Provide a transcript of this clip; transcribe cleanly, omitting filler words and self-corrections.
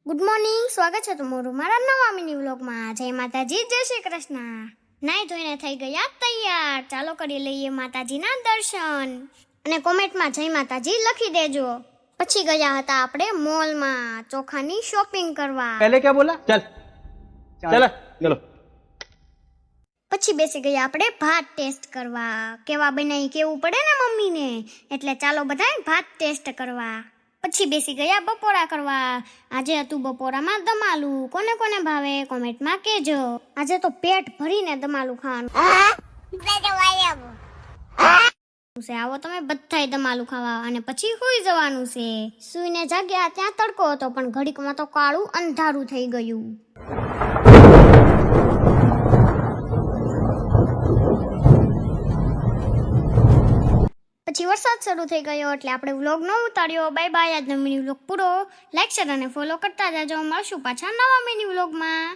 Good morning, સ્વાગત છે તમારું મારા નવા મિની વ્લોગમાં. જય માતાજી, જય શ્રી કૃષ્ણ. નાઈ ધોઈને થઈ ગયા તૈયાર. ચાલો કરી લઈએ માતાજીના દર્શન અને કોમેન્ટમાં જય માતાજી લખી દેજો. પછી ગયા હતા આપણે મોલમાં ચોખાની શોપિંગ કરવા. पहले क्या बोला? चल चल चलो. પછી બેસી ગયા આપણે ભાત ટેસ્ટ કરવા. કેવા બનાવી કેવું પડે ને મમ્મીને, એટલે ચાલો બધાય ભાત ટેસ્ટ કરવા. પછી બેસી ગયા બપોરા કરવા. આજે હતું બપોરામાં દમાલું. કોને કોને ભાવે કોમેન્ટમાં કહેજો. આજે તો પેટ ભરીને દમાલું ખાવાનું છે. આવો તમે બધાય દમાલું ખાવા અને પછી સુઈ જવાનું છે. સુઈને જાગ્યા ત્યાં તડકો હતો, પણ ઘડીકમાં તો કાળું અંધારું થઈ ગયું. પછી વરસાદ શરૂ થઈ ગયો એટલે આપણે વ્લોગ ન ઉતાર્યો. Bye bye. આજનો મિની વ્લોગ પૂરો. લાઈક શેર અને ફોલો કરતા જાજો. મળશું પાછા નવા મિની વ્લોગમાં.